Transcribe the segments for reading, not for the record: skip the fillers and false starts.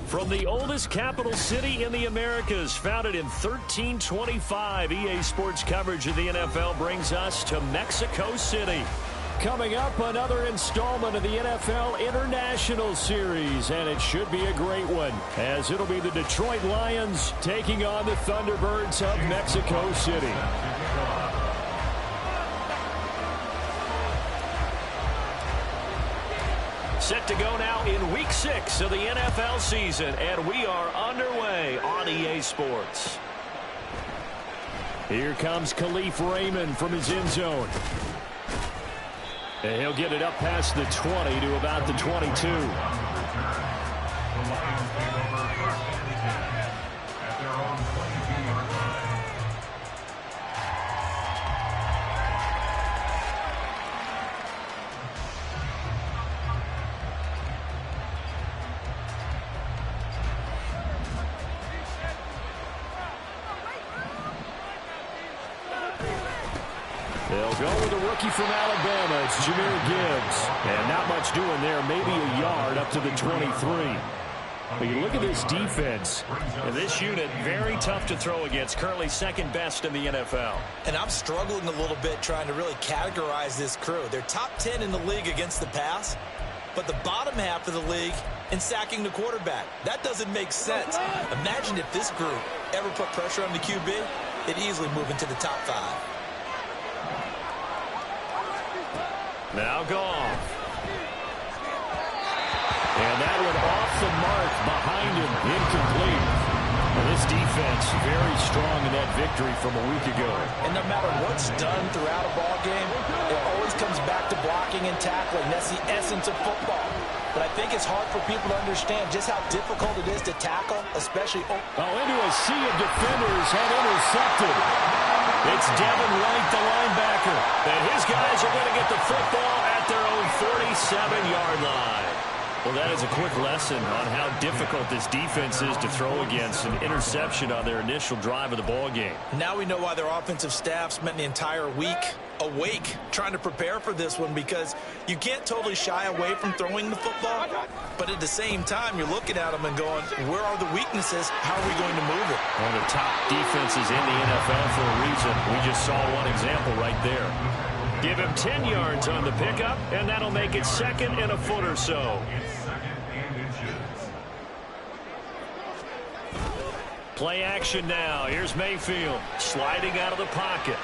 From the oldest capital city in the Americas, founded in 1325, EA Sports coverage of the NFL brings us to Mexico City. Coming up, another installment of the NFL International Series, and it should be a great one, as it'll be the Detroit Lions taking on the Thunderbirds of Mexico City. Set to go now in Week 6 of the NFL season, and we are underway on EA Sports. Here comes Khalif Raymond from his end zone. And he'll get it up past the 20 to about the 22. They'll go with a rookie from Alabama. It's Jahmyr Gibbs. And not much doing there. Maybe a yard up to the 23. But you look at this defense. And this unit, very tough to throw against. Currently second best in the NFL. And I'm struggling a little bit trying to really categorize this crew. They're top 10 in the league against the pass, but the bottom half of the league in sacking the quarterback. That doesn't make sense. Imagine if this group ever put pressure on the QB, they'd easily move into the top 5. Now Goff. And that one off the mark behind him. Incomplete. Well, this defense very strong in that victory from a week ago. And no matter what's done throughout a ball game, it always comes back to blocking and tackling. That's the essence of football. But I think it's hard for people to understand just how difficult it is to tackle, especially... into a sea of defenders and intercepted. It's Devin White, the linebacker. And his guys are going to get the football at their own 47-yard line. Well, that is a quick lesson on how difficult this defense is to throw against. An interception on their initial drive of the ball game. Now we know why their offensive staff spent the entire week awake trying to prepare for this one, because you can't totally shy away from throwing the football, but at the same time you're looking at them and going, where are the weaknesses? How are we going to move it? One of the top defenses in the NFL for a reason. We just saw one example right there. Give him 10 yards on the pickup, and that'll make it second and a foot or so. Play action now. Here's Mayfield sliding out of the pocket.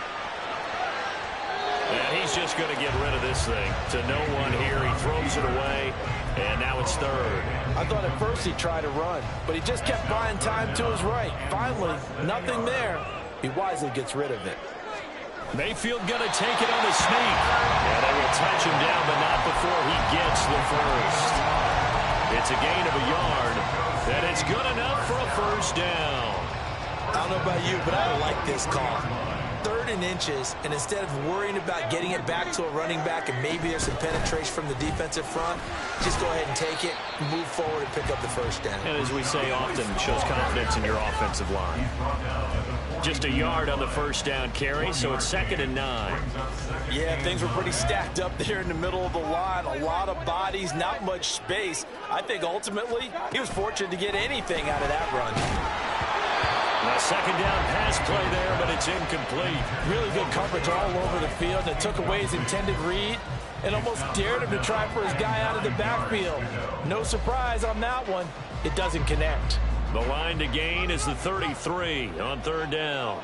And he's just going to get rid of this thing to no one here. He throws it away, and now it's third. I thought at first he tried to run, but he just kept buying time to his right. Finally, nothing there. He wisely gets rid of it. Mayfield going to take it on the sneak. And they will touch him down, but not before he gets the first. It's a gain of a yard, and it's good enough for a first down. I don't know about you, but I like this call. 3rd and inches, and instead of worrying about getting it back to a running back and maybe there's some penetration from the defensive front, just go ahead and take it, move forward, and pick up the first down. And as we say often, it shows confidence in your offensive line. Just a yard on the first down carry, so it's 2nd and 9. Yeah, things were pretty stacked up there in the middle of the line. A lot of bodies, not much space. I think ultimately he was fortunate to get anything out of that run. A 2nd down pass play there, but it's incomplete. Really good coverage all over the field. It took away his intended read and almost dared him to try for his guy out of the backfield. No surprise on that one. It doesn't connect. The line to gain is the 33 on 3rd down.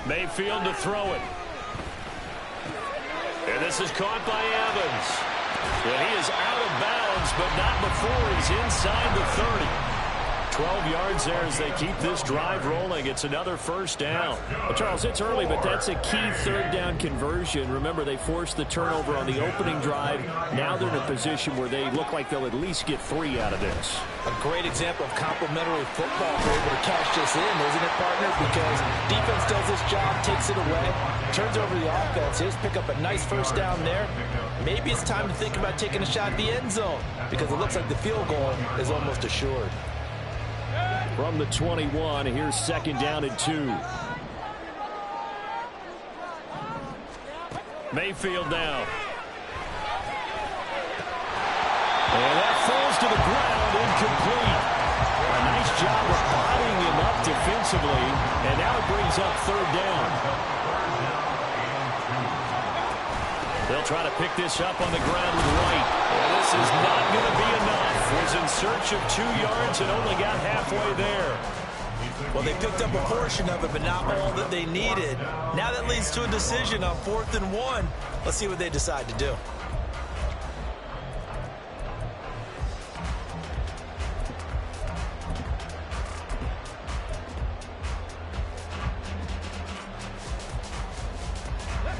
Mayfield to throw it. And this is caught by Evans. And he is out of bounds, but not before he's inside the 30. 12 yards there as they keep this drive rolling. It's another first down. Well, Charles, it's early, but that's a key third down conversion. Remember, they forced the turnover on the opening drive. Now they're in a position where they look like they'll at least get 3 out of this. A great example of complementary football if they're able to cash this in, isn't it, partner? Because defense does this job, takes it away, turns over the offense. Here's pick up a nice first down there. Maybe it's time to think about taking a shot at the end zone because it looks like the field goal is almost assured. From the 21, here's second down and 2. Mayfield now. And that falls to the ground, incomplete. A nice job of bodying him up defensively, and now it brings up third down. They'll try to pick this up on the ground with White. And this is not going to be enough. Was in search of 2 yards and only got halfway there. Well, they picked up a portion of it, but not all that they needed. Now that leads to a decision on 4th and 1. Let's see what they decide to do.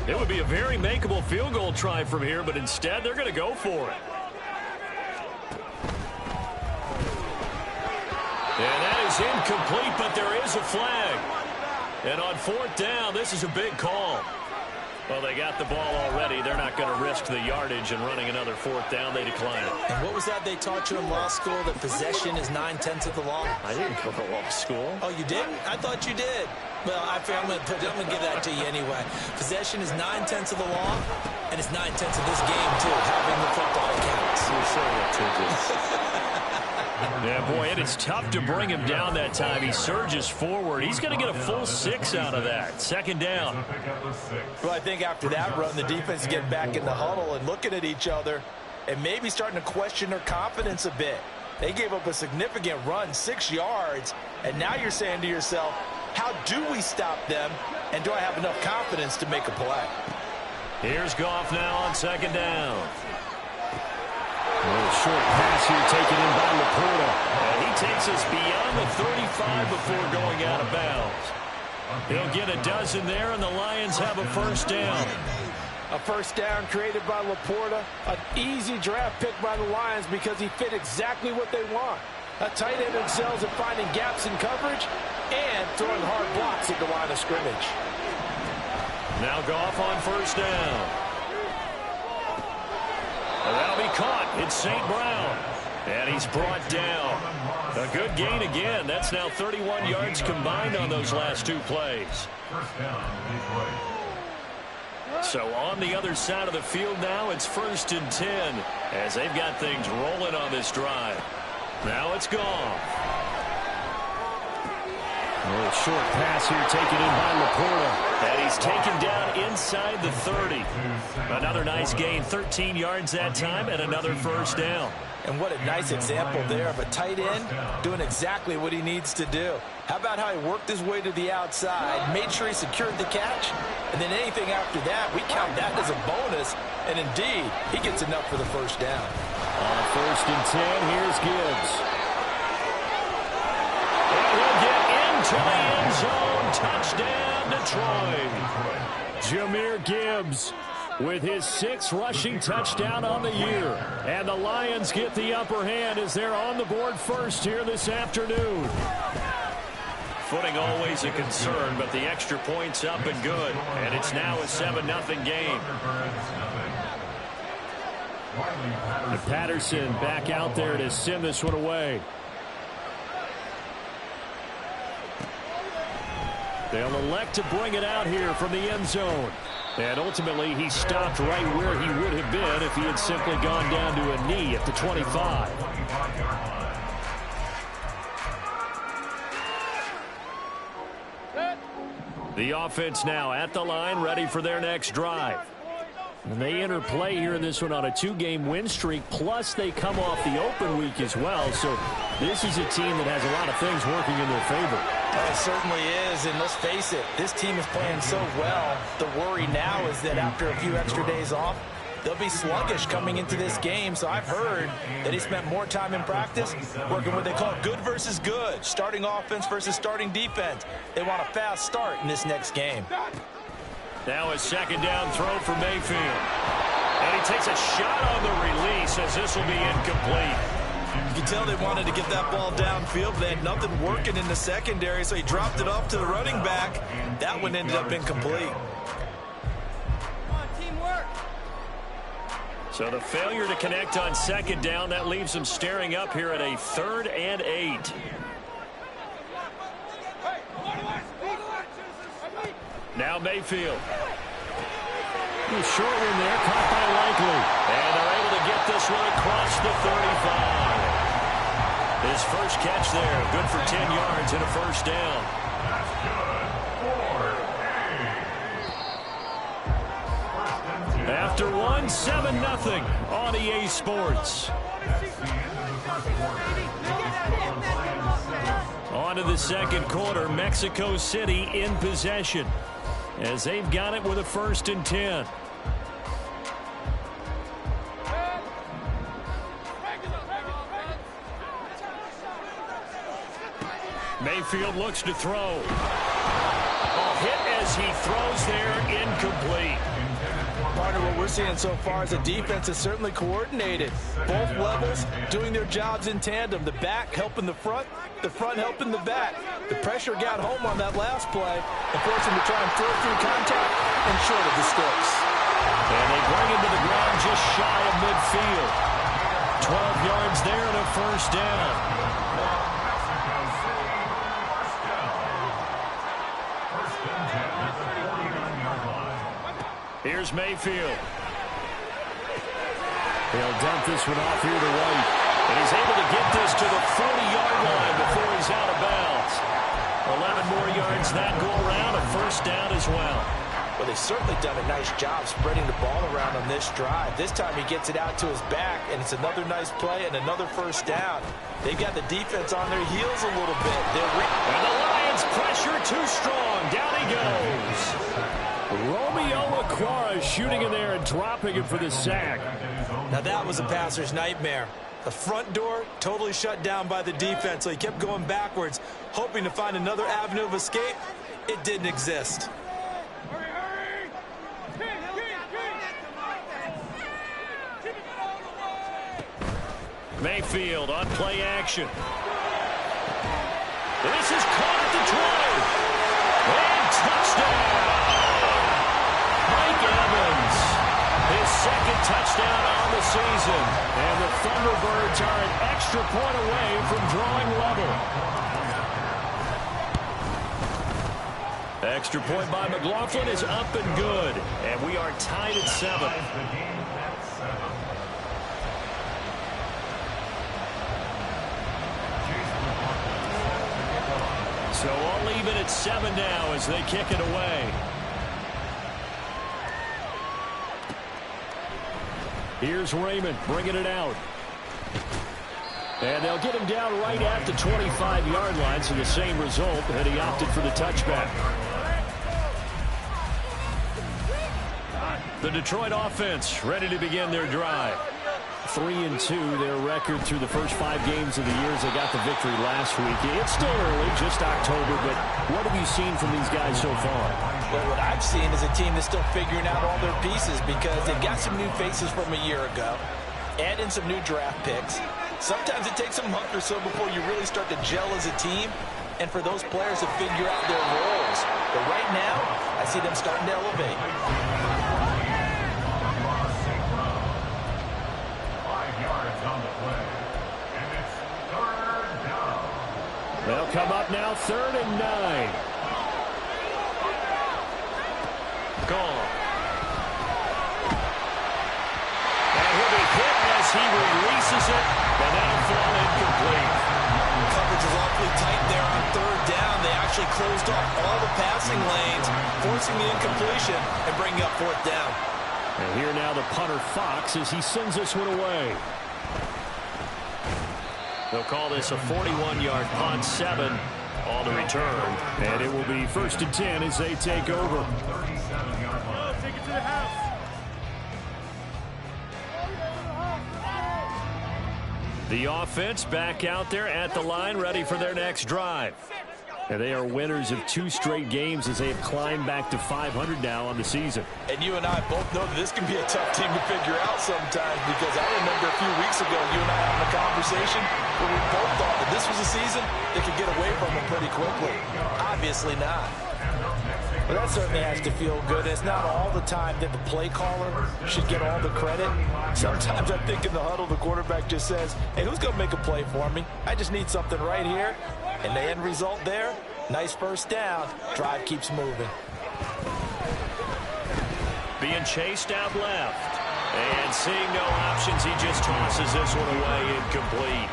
It would be a very makeable field goal try from here, but instead they're going to go for it. And that is incomplete, but there is a flag. And on 4th down, this is a big call. Well, they got the ball already. They're not going to risk the yardage and running another 4th down. They decline it. And what was that they taught you in law school, that possession is 9/10 of the law? I didn't go to law school. Oh, you didn't? I thought you did. Well, I'm going to give that to you anyway. Possession is 9/10 of the law, and it's 9/10 of this game, too, having the football counts. You're saying it, too. Yeah, boy, and it's tough to bring him down that time. He surges forward. He's going to get a full 6 out of that. Second down. Well, I think after that run, the defense get back in the huddle and looking at each other and maybe starting to question their confidence a bit. They gave up a significant run, 6 yards, and now you're saying to yourself, how do we stop them, and do I have enough confidence to make a play? Here's Goff now on second down. A little short pass here taken in by Laporta. And he takes us beyond the 35 before going out of bounds. He'll get a dozen there, and the Lions have a first down. A first down created by Laporta. An easy draft pick by the Lions because he fit exactly what they want. A tight end excels at finding gaps in coverage and throwing hard blocks at the line of scrimmage. Now Goff on first down. And that'll be caught. It's St. Brown. And he's brought down. A good gain again. That's now 31 yards combined on those last 2 plays. So on the other side of the field now, it's 1st and 10 as they've got things rolling on this drive. Now it's Goff. A little short pass here taken in by Laporta. And he's taken down inside the 30. Another nice gain, 13 yards that time, and another first down. And what a nice example there of a tight end doing exactly what he needs to do. How about how he worked his way to the outside, made sure he secured the catch, and then anything after that, we count that as a bonus. And indeed, he gets enough for the first down. On 1st and 10, here's Gibbs. And he'll get into the end zone. Touchdown, Detroit. Jahmyr Gibbs with his 6th rushing touchdown on the year. And the Lions get the upper hand as they're on the board first here this afternoon. Footing always a concern, but the extra point's up and good. And it's now a 7-0 game. And Patterson back out there to send this one away. They'll elect to bring it out here from the end zone. And ultimately, he stopped right where he would have been if he had simply gone down to a knee at the 25. The offense now at the line, ready for their next drive. And they enter play here in this one on a 2-game win streak, plus they come off the open week as well. So this is a team that has a lot of things working in their favor. Oh, it certainly is, and let's face it, this team is playing so well. The worry now is that after a few extra days off, they'll be sluggish coming into this game. So I've heard that he spent more time in practice working what they call good versus good, starting offense versus starting defense. They want a fast start in this next game. Now a second down throw for Mayfield. And he takes a shot on the release as this will be incomplete. You can tell they wanted to get that ball downfield, but they had nothing working in the secondary, so he dropped it off to the running back. That one ended up incomplete. So the failure to connect on second down, that leaves them staring up here at a 3rd and 8. Now Mayfield. Short one there, caught by Likely. And they're able to get this one across the 35. His first catch there, good for 10 yards and a first down. After one, 7-0 on EA Sports. On to the second quarter, Mexico City in possession as they've got it with a 1st and 10. Mayfield looks to throw. Hit as he throws there, incomplete. Part of what we're seeing so far is the defense is certainly coordinated. Both levels doing their jobs in tandem. The back helping the front helping the back. The pressure got home on that last play and forced him to try and throw through contact and short of the sticks. And they bring him to the ground just shy of midfield. 12 yards there and a first down. Here's Mayfield. They'll dump this one off here to White. And he's able to get this to the 40-yard line before he's out of bounds. 11 more yards that go around, a first down as well. Well, they've certainly done a nice job spreading the ball around on this drive. This time he gets it out to his back, and it's another nice play and another first down. They've got the defense on their heels a little bit. And the Lions pressure too strong. Down he goes. Romeo Okwara shooting in there and dropping him for the sack. Now that was a passer's nightmare. The front door totally shut down by the defense, so he kept going backwards, hoping to find another avenue of escape. It didn't exist. Mayfield on play action. This is caught at the 20. And touchdown. Mike Evans. His second touchdown on the season. And the Thunderbirds are an extra point away from drawing level. Extra point by McLaughlin is up and good. And we are tied at 7. So all even at 7 now as they kick it away. Here's Raymond bringing it out. And they'll get him down right at the 25-yard line, so the same result, and he opted for the touchback. The Detroit offense ready to begin their drive. 3-2, their record through the first 5 games of the year as they got the victory last week. It's still early, just October, but what have you seen from these guys so far? Well, what I've seen is a team that's still figuring out all their pieces because they've got some new faces from a year ago, add in some new draft picks. Sometimes it takes a month or so before you really start to gel as a team and for those players to figure out their roles. But right now, I see them starting to elevate. They'll come up now, 3rd and 9. Gone. And he'll be hit as he releases it, and that'll fall incomplete. Coverage is awfully tight there on 3rd down. They actually closed off all the passing lanes, forcing the incompletion and bringing up 4th down. And here now the punter Fox as he sends this one away. They'll call this a 41-yard punt, 7 on the return. And it will be 1st and 10 as they take over. The offense back out there at the line, ready for their next drive. And they are winners of 2 straight games as they have climbed back to 500 now on the season. And you and I both know that this can be a tough team to figure out sometimes, because I remember a few weeks ago you and I having a conversation where we both thought that this was a season that could get away from them pretty quickly. Obviously not. Well, that certainly has to feel good. It's not all the time that the play caller should get all the credit. Sometimes I think in the huddle the quarterback just says, hey, who's going to make a play for me? I just need something right here. And the end result there, nice first down. Drive keeps moving. Being chased out left. And seeing no options, he just tosses this one away, incomplete.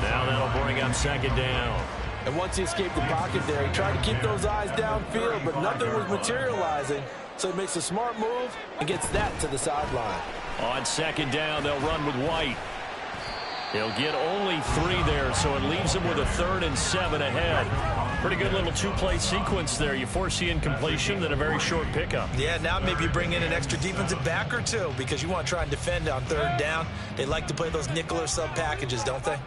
Now that'll bring up second down. And once he escaped the pocket there, he tried to keep those eyes downfield, but nothing was materializing. So he makes a smart move and gets that to the sideline. On second down, they'll run with White. He'll get only 3 there, so it leaves him with a 3rd and 7 ahead. Pretty good little 2-play sequence there. You force the incompletion, then a very short pickup. Yeah, now maybe you bring in an extra defensive back or 2 because you want to try and defend on 3rd down. They like to play those nickel or sub packages, don't they?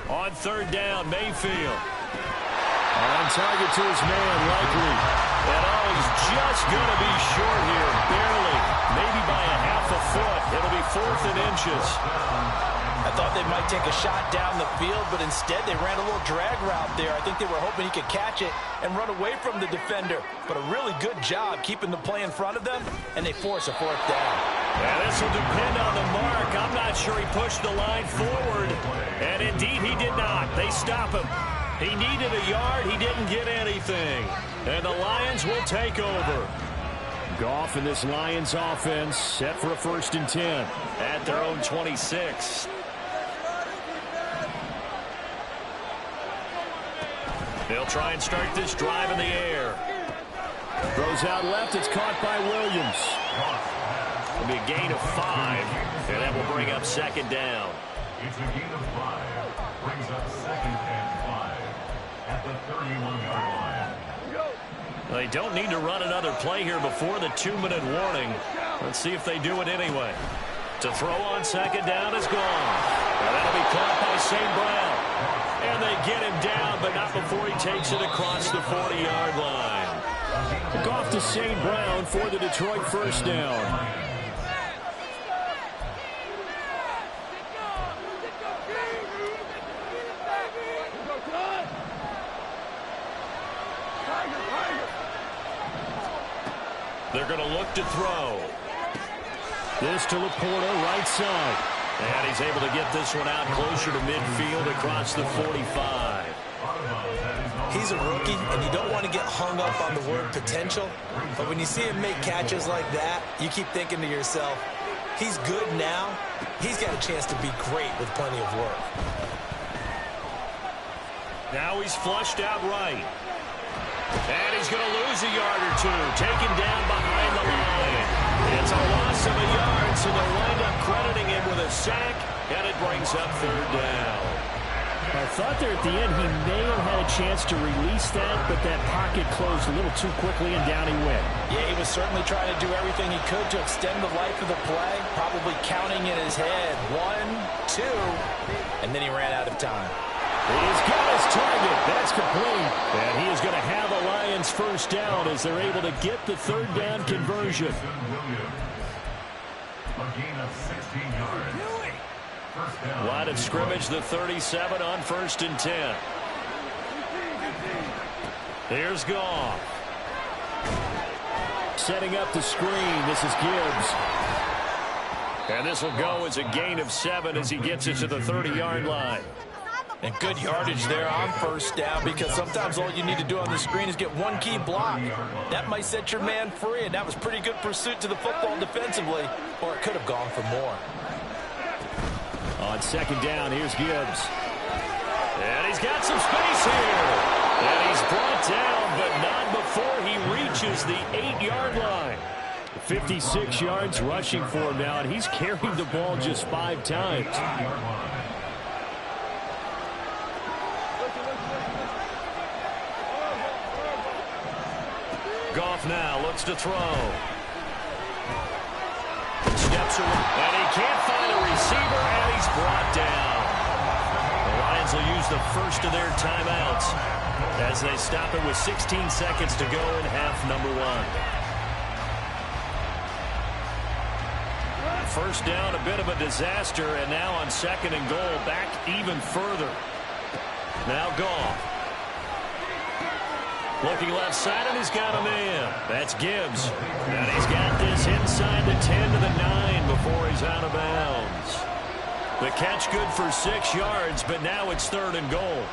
On 3rd down, Mayfield. On target to his man, likely. And he's just going to be short here, barely. Maybe by a half a foot. It'll be 4th and inches. I thought they might take a shot down the field, but instead they ran a little drag route there. I think they were hoping he could catch it and run away from the defender. But a really good job keeping the play in front of them, and they force a 4th down. Yeah, this will depend on the mark. I'm not sure he pushed the line forward. And indeed, he did not. They stop him. He needed a yard. He didn't get anything. And the Lions will take over. Goff and this Lions offense set for a 1st and 10 at their own 26. They'll try and start this drive in the air. Throws out left. It's caught by Williams. It'll be a gain of 5, and that will bring up second down. It's a gain of 5. Brings up 2nd and 5 at the 31-yard line. They don't need to run another play here before the 2-minute warning. Let's see if they do it anyway. To throw on second down is gone. And that'll be caught by St. Brown. And they get him down, but not before he takes it across the 40-yard line. Goff to St. Brown for the Detroit 1st down. They're going to look to throw. This to Laporta, right side. And he's able to get this one out closer to midfield across the 45. He's a rookie, and you don't want to get hung up on the word potential. But when you see him make catches like that, you keep thinking to yourself, he's good now. He's got a chance to be great with plenty of work. Now he's flushed out right. And he's going to lose a yard or 2. Taken down behind the line. It's a loss of a yard, so they'll wind up crediting him with a sack, and it brings up 3rd down. I thought there at the end he may have had a chance to release that, but that pocket closed a little too quickly, and down he went. Yeah, he was certainly trying to do everything he could to extend the life of the play, probably counting in his head 1, 2, and then he ran out of time. He's got his target. That's complete. And he is going to have a Lions 1st down as they're able to get the 3rd down conversion. Line of scrimmage, the 37 on 1st and 10. Here's Goff. Setting up the screen. This is Gibbs. And this will go as a gain of 7 as he gets it to the 30-yard line. And good yardage there on 1st down, because sometimes all you need to do on the screen is get one key block. That might set your man free, and that was pretty good pursuit to the football defensively, or it could have gone for more. On second down, here's Gibbs. And he's got some space here. And he's brought down, but not before he reaches the 8-yard line. 56 yards rushing for him now, and he's carried the ball just 5 times. Goff now looks to throw. steps away. And he can't find a receiver, and he's brought down. The Lions will use the first of their timeouts as they stop it with 16 seconds to go in half number 1. First down, a bit of a disaster, and now on 2nd and goal, back even further. Now Goff. Looking left side, and he's got a man. That's Gibbs. And he's got this inside the 10 to the 9 before he's out of bounds. The catch good for 6 yards, but now it's 3rd and goal.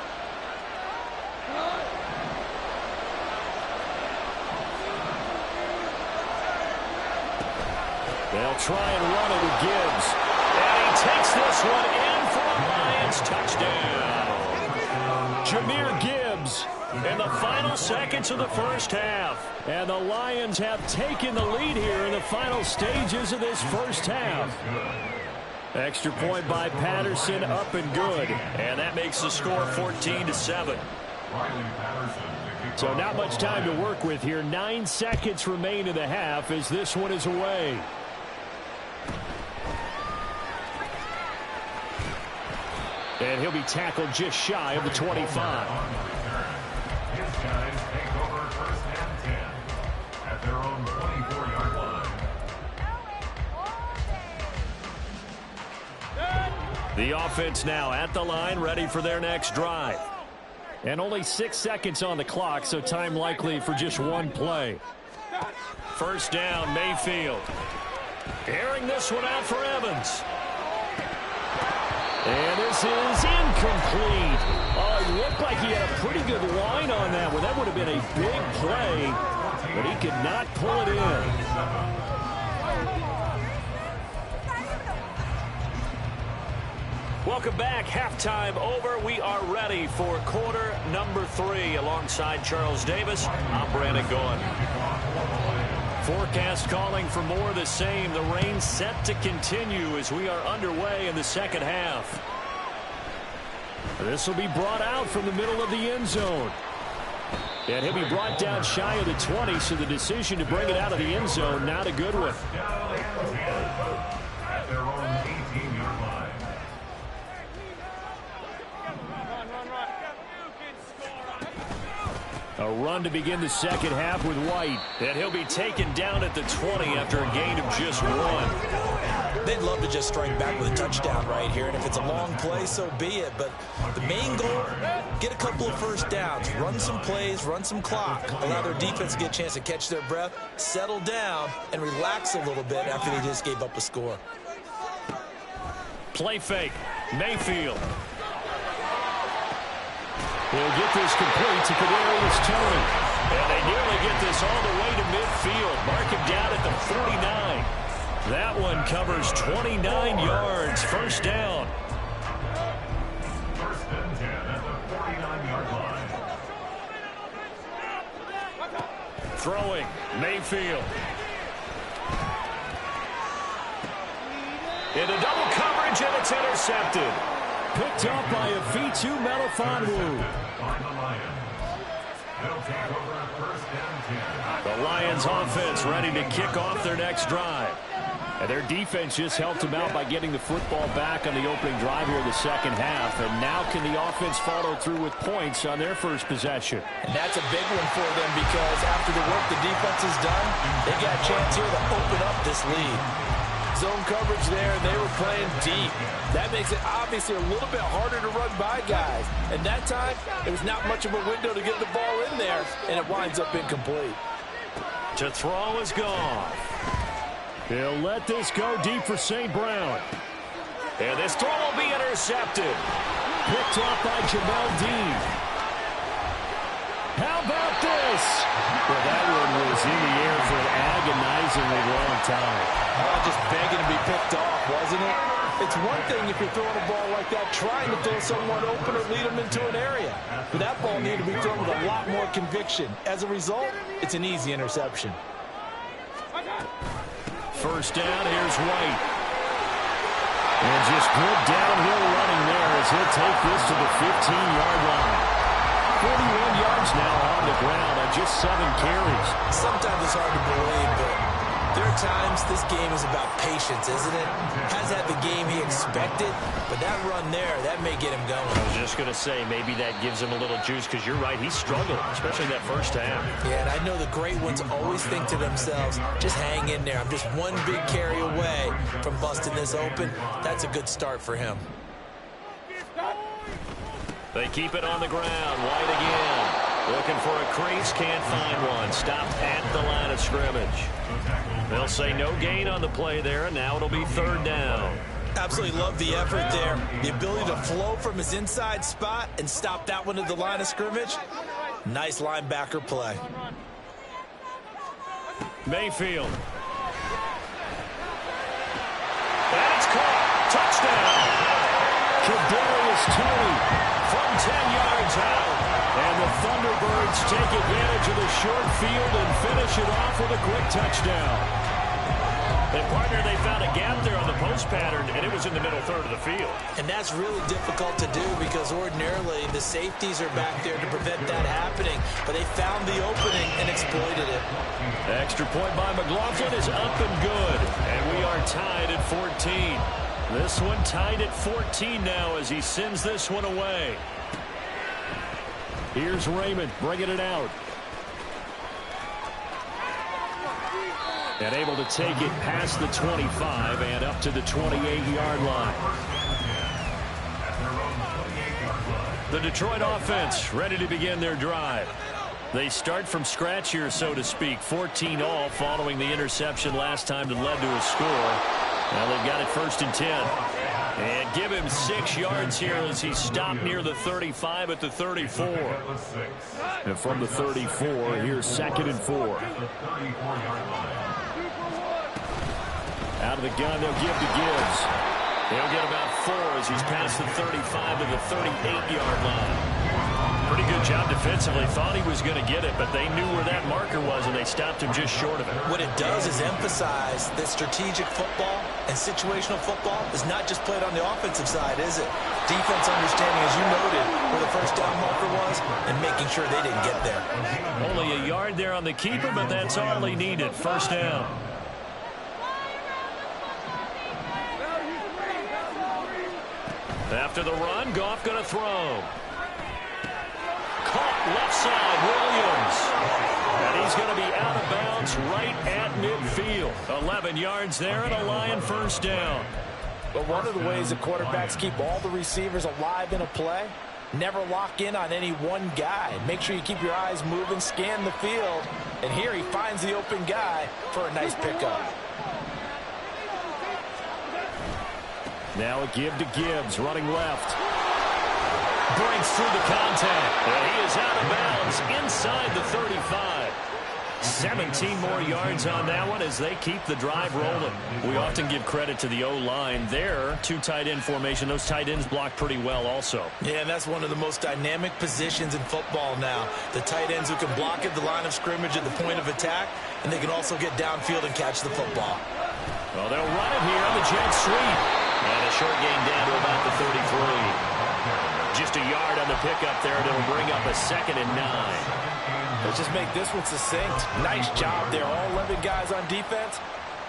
They'll try and run it with Gibbs. And he takes this one in for a Lions touchdown. Jahmyr Gibbs in the final seconds of the first half. And the Lions have taken the lead here in the final stages of this first half. Extra point by Patterson, up and good. And that makes the score 14-7. So not much time to work with here. 9 seconds remain in the half as this one is away. And he'll be tackled just shy of the 25. His guys take over 1st and 10 at their own 24-yard line. The offense now at the line, ready for their next drive. And only 6 seconds on the clock, so time likely for just one play. First down, Mayfield. Airing this one out for Evans. And this is incomplete. Oh, it looked like he had a pretty good line on that one. That would have been a big play, but he could not pull it in. Welcome back. Halftime over. We are ready for quarter number 3. Alongside Charles Davis, I'm Brandon Gaughan. Forecast calling for more of the same. The rain set to continue as we are underway in the second half. This will be brought out from the middle of the end zone. And he'll be brought down shy of the 20, so the decision to bring it out of the end zone, not a good one. At their own 18-yard line. A run to begin the second half with White. And he'll be taken down at the 20 after a gain of just 1. They'd love to just strike back with a touchdown right here, and if it's a long play, so be it. But the main goal, get a couple of first downs, run some plays, run some clock, allow their defense to get a chance to catch their breath, settle down, and relax a little bit after they just gave up a score. Play fake. Mayfield. He'll get this complete to Kadarius Toney. And they nearly get this all the way to midfield. Mark him down at the 49. That one covers 29 yards. First down. 1st and 10 at the 49-yard line. Throwing. Mayfield. Into double coverage, and it's intercepted. Picked up by Afitu Melifonwu. The Lions offense ready to kick off their next drive. And their defense just helped them out by getting the football back on the opening drive here in the second half. And now can the offense follow through with points on their first possession? And that's a big one for them because after the work the defense has done, they got a chance here to open up this lead. Zone coverage there, and they were playing deep. That makes it obviously a little bit harder to run by guys. And that time, it was not much of a window to get the ball in there, and it winds up incomplete. To throw is Goff. He'll let this go deep for St. Brown. And this throw will be intercepted. Picked off by Jamel Dean. How about this? Well, that one was in the air for an agonizingly long time. Just begging to be picked off, wasn't it? It's one thing if you're throwing a ball like that, trying to throw someone open or lead them into an area. But that ball needed to be thrown with a lot more conviction. As a result, it's an easy interception. First down, here's White. And just good downhill running there as he'll take this to the 15-yard line. 41 yards now on the ground on just 7 carries. Sometimes it's hard to believe, but There are times this game is about patience, isn't it? Hasn't had the game he expected, but that run there, that may get him going. I was just going to say, maybe that gives him a little juice, because you're right, he struggled, especially that first half. Yeah, and I know the great ones always think to themselves, just hang in there. I'm just one big carry away from busting this open. That's a good start for him. They keep it on the ground. White again. Looking for a crease. Can't find one. Stopped at the line of scrimmage. They'll say no gain on the play there, and now it'll be third down. Absolutely love the effort there. The ability to flow from his inside spot and stop that one at the line of scrimmage. Nice linebacker play. Mayfield. And it's caught. Touchdown. Kadarius Toney from 10 yards out. And the Thunderbirds take advantage of the short field and finish it off with a quick touchdown. And, partner, they found a gap there on the post pattern, and it was in the middle third of the field. And that's really difficult to do because ordinarily the safeties are back there to prevent that happening. But they found the opening and exploited it. The extra point by McLaughlin is up and good. And we are tied at 14. This one tied at 14 now as he sends this one away. Here's Raymond bringing it out. And able to take it past the 25 and up to the 28-yard line. The Detroit offense ready to begin their drive. They start from scratch here, so to speak. 14-all following the interception last time that led to a score. Now they've got it 1st and 10. And give him 6 yards here as he stopped near the 35 at the 34. And from the 34, here's 2nd and 4. Out of the gun, they'll give to Gibbs. He'll get about 4 as he's past the 35 to the 38-yard line. Pretty good job defensively. Thought he was going to get it, but they knew where that marker was, and they stopped him just short of it. What it does is emphasize that strategic football and situational football is not just played on the offensive side, is it? Defense understanding, as you noted, where the first down marker was and making sure they didn't get there. Only a yard there on the keeper, but that's all he needed. First down. After the run, Goff going to throw. Caught left side, Williams. And he's going to be out of bounds right at midfield. 11 yards there and a Lion first down. But one of the ways that quarterbacks keep all the receivers alive in a play, never lock in on any one guy. Make sure you keep your eyes moving, scan the field. And here he finds the open guy for a nice pickup. Now a give to Gibbs, running left. Breaks through the contact. And he is out of bounds inside the 35. 17 more yards on that one as they keep the drive rolling. We often give credit to the O-line. There, 2 tight end formation. Those tight ends block pretty well also. Yeah, and that's one of the most dynamic positions in football now. The tight ends who can block at the line of scrimmage at the point of attack, and they can also get downfield and catch the football. Well, they'll run it here on the jet sweep. And a short gain down to about the 33. Just a yard on the pickup there, and it'll bring up a 2nd and 9. Let's just make this one succinct. Nice job there. All 11 guys on defense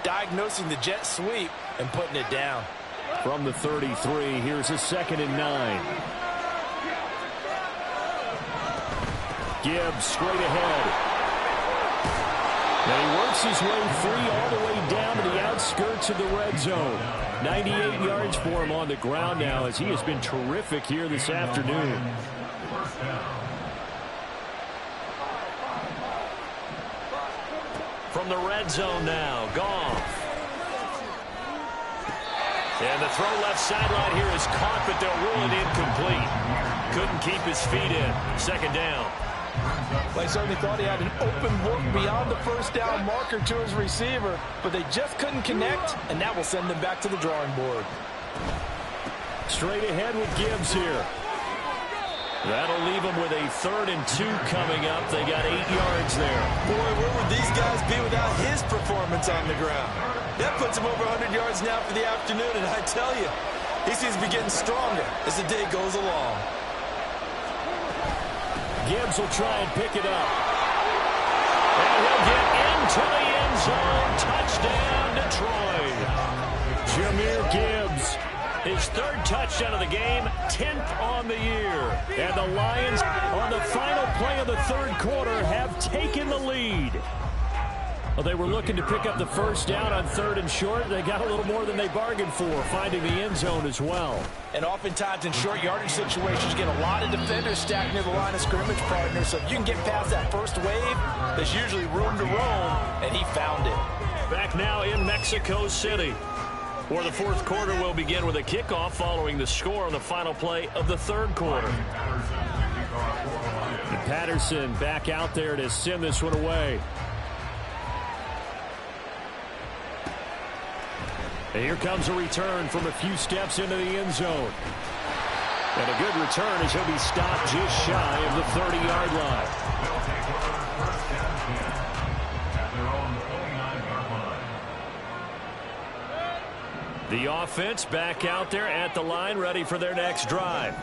diagnosing the jet sweep and putting it down. From the 33, here's a 2nd and 9. Gibbs straight ahead. Now he works his way free all the way down to the outskirts of the red zone. 98 yards for him on the ground now as he has been terrific here this afternoon. From the red zone now, Goff. And the throw left sideline here is caught, but they'll rule it incomplete. Couldn't keep his feet in. 2nd down. Well, I certainly thought he had an open look beyond the first down marker to his receiver, but they just couldn't connect, and that will send them back to the drawing board. Straight ahead with Gibbs here. That'll leave them with a 3rd and 2 coming up. They got 8 yards there. Boy, where would these guys be without his performance on the ground? That puts him over 100 yards now for the afternoon, and I tell you, he seems to be getting stronger as the day goes along. Gibbs will try and pick it up. And he'll get into the end zone. Touchdown, Detroit. Jahmyr Gibbs, his third touchdown of the game, 10th on the year. And the Lions, on the final play of the third quarter, have taken the lead. Well, they were looking to pick up the first down on 3rd and short. They got a little more than they bargained for, finding the end zone as well. And oftentimes in short yardage situations, you get a lot of defenders stacked near the line of scrimmage partners. So if you can get past that first wave, there's usually room to roam, and he found it. Back now in Mexico City, where the fourth quarter will begin with a kickoff following the score on the final play of the third quarter. And Patterson back out there to send this one away. And here comes a return from a few steps into the end zone. And a good return as he'll be stopped just shy of the 30-yard line. The offense back out there at the line, ready for their next drive.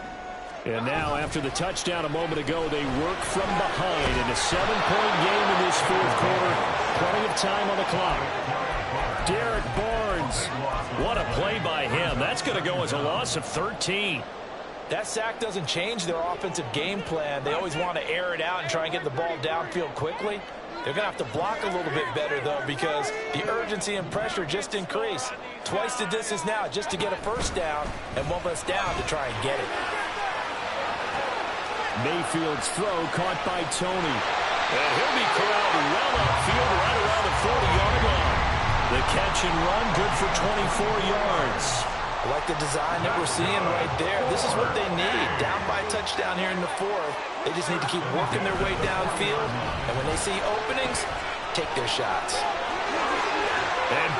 And now, after the touchdown a moment ago, they work from behind in a 7-point game in this fourth quarter. Plenty of time on the clock. Derek Barnes, what a play by him. That's going to go as a loss of 13. That sack doesn't change their offensive game plan. They always want to air it out and try and get the ball downfield quickly. They're going to have to block a little bit better, though, because the urgency and pressure just increase. Twice the distance now just to get a first down, and one less down to try and get it. Mayfield's throw caught by Tony. And he'll be corralled well upfield right around the 40-yard line. The catch and run, good for 24 yards. I like the design that we're seeing right there. This is what they need. Down by a touchdown here in the fourth. They just need to keep working their way downfield. And when they see openings, take their shots. And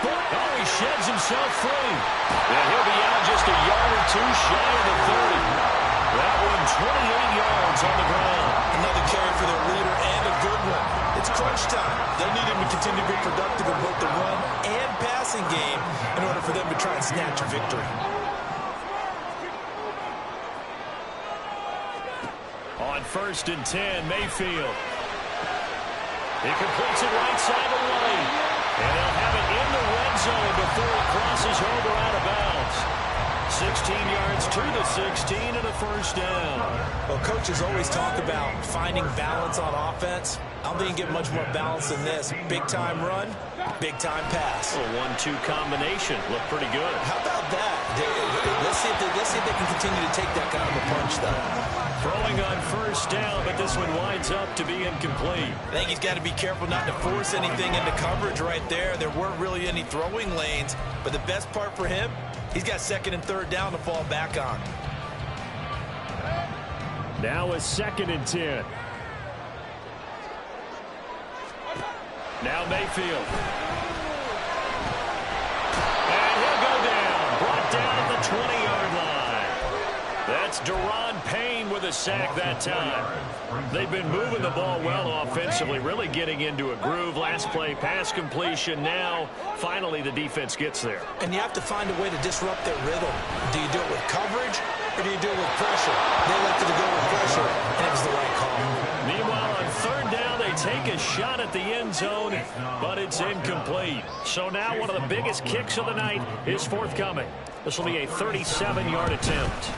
he sheds himself free. And he'll be out just a yard or two shy of the 30. That one 28 yards on the ground. Another carry for their leader and a good one. It's crunch time. They'll need him to continue to be productive in both the run and passing game in order for them to try and snatch a victory. On 1st and 10, Mayfield. He completes it right side of the lane. And they'll have it in the red zone before it crosses over out of bounds. 16 yards to the 16 and a first down. Well, coaches always talk about finding balance on offense. I don't think you get much more balance than this. Big-time run, big-time pass. A 1-2 combination. Looked pretty good. How about that? Let's see if they can continue to take that kind of a punch, though. Throwing on first down, but this one winds up to be incomplete. I think he's got to be careful not to force anything into coverage right there. There weren't really any throwing lanes, but the best part for him, he's got 2nd and 3rd down to fall back on. Now a 2nd and 10. Now Mayfield. And he'll go down. Brought down at the 20-yard line. That's Deron Payne with a sack that time. They've been moving the ball well offensively, really getting into a groove. Last play, pass completion. Now, finally, the defense gets there. And you have to find a way to disrupt their rhythm. Do you do it with coverage, or do you do it with pressure? They elected to go with pressure, and it was the right call. Meanwhile, on 3rd down, they take a shot at the end zone, but it's incomplete. So now one of the biggest kicks of the night is forthcoming. This will be a 37-yard attempt.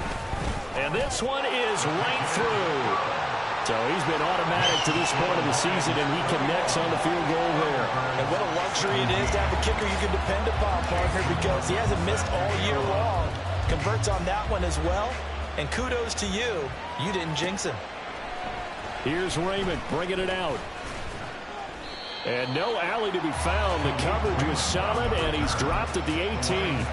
And this one is right through. So he's been automatic to this point of the season, and he connects on the field goal there. And what a luxury it is to have a kicker you can depend upon, partner, because he hasn't missed all year long. Converts on that one as well. And kudos to you. You didn't jinx him. Here's Raymond bringing it out. And no alley to be found. The coverage was solid, and he's dropped at the 18.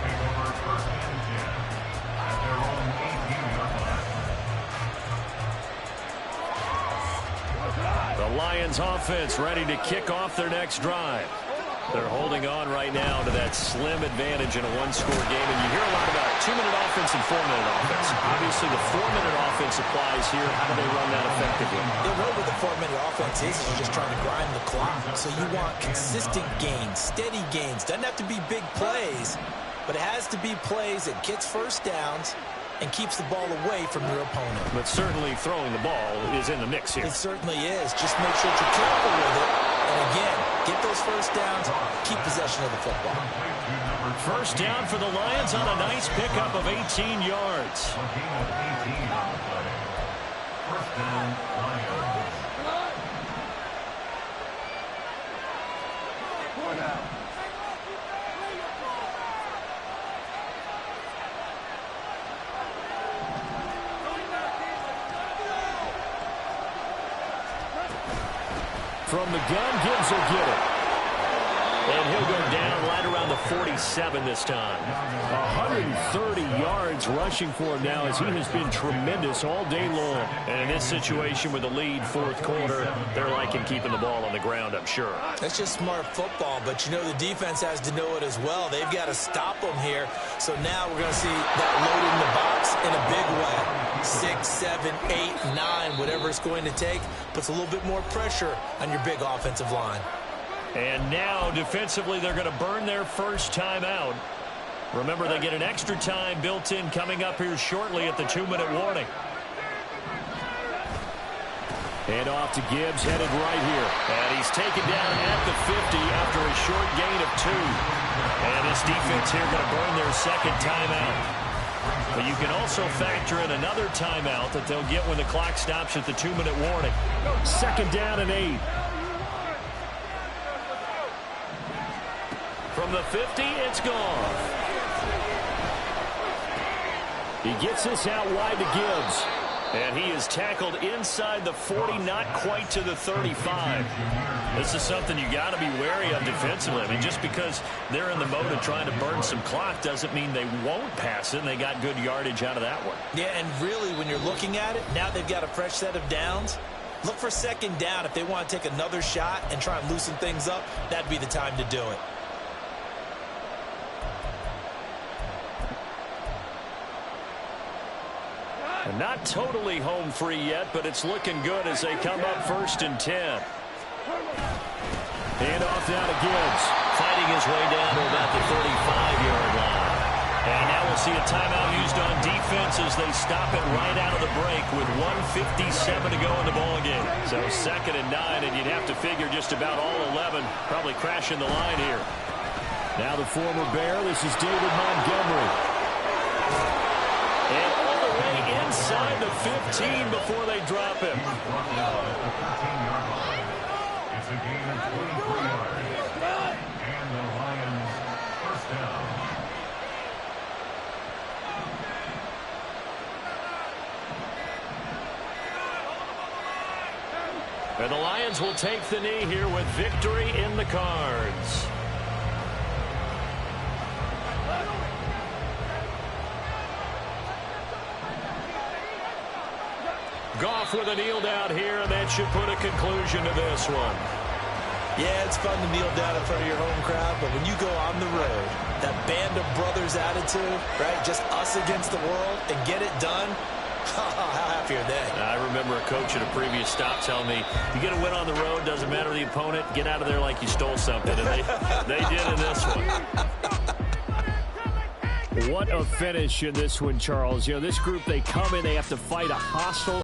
The Lions offense ready to kick off their next drive. They're holding on right now to that slim advantage in a one-score game. And you hear a lot about 2-minute offense and 4-minute offense. Obviously, the 4-minute offense applies here. How do they run that effectively? The way with the 4-minute offense is you're just trying to grind the clock. So you want consistent gains, steady gains. Doesn't have to be big plays, but it has to be plays that gets first downs and keeps the ball away from your opponent. But certainly throwing the ball is in the mix here. It certainly is. Just make sure that you're careful with it And again, get those first downs, keep possession of the football. First down for the Lions on a nice pickup of 18 yards. A gain of 18 on the play. First down, Lions. From the gun, Gibbs will get it. And he'll go down right around the 47 this time. 130 yards rushing for him now as he has been tremendous all day long. And in this situation with the lead fourth quarter, they're liking keeping the ball on the ground, I'm sure. That's just smart football, but you know the defense has to know it as well. They've got to stop them here. So now we're going to see that load in the box in a big way. 6, 7, 8, 9, whatever it's going to take, puts a little bit more pressure on your big offensive line. And now, defensively, they're going to burn their first time out. Remember, they get an extra time built in coming up here shortly at the 2-minute warning. Hand off to Gibbs, headed right here. And he's taken down at the 50 after a short gain of 2. And this defense here going to burn their second timeout. But you can also factor in another timeout that they'll get when the clock stops at the 2-minute warning. Second down and 8. From the 50, it's gone. He gets this out wide to Gibbs. And he is tackled inside the 40, not quite to the 35. This is something you got to be wary of defensively. I mean, just because they're in the mode of trying to burn some clock doesn't mean they won't pass it, and they got good yardage out of that one. Yeah, and really, when you're looking at it, now they've got a fresh set of downs. Look for second down. If they want to take another shot and try and loosen things up, that'd be the time to do it. And not totally home free yet, but it's looking good as they come up 1st and 10. Hand off down to Gibbs. Fighting his way down to about the 35-yard line. And now we'll see a timeout used on defense as they stop it right out of the break with 1:57 to go in the ballgame. So 2nd and 9, and you'd have to figure just about all 11 probably crashing the line here. Now the former Bear, this is David Montgomery. And all the way inside the 15 before they drop him. It's a gain of 23 yards. And the Lions first down. And the Lions will take the knee here with victory in the cards. Goff with a kneel down here, and that should put a conclusion to this one. Yeah, it's fun to kneel down in front of your home crowd, but when you go on the road, that band of brothers attitude, right, just us against the world, and get it done, how happy are they? I remember a coach at a previous stop telling me, you get a win on the road, doesn't matter the opponent, get out of there like you stole something, and they did in this one. What a finish in this one, Charles. You know, this group, they come in, they have to fight a hostile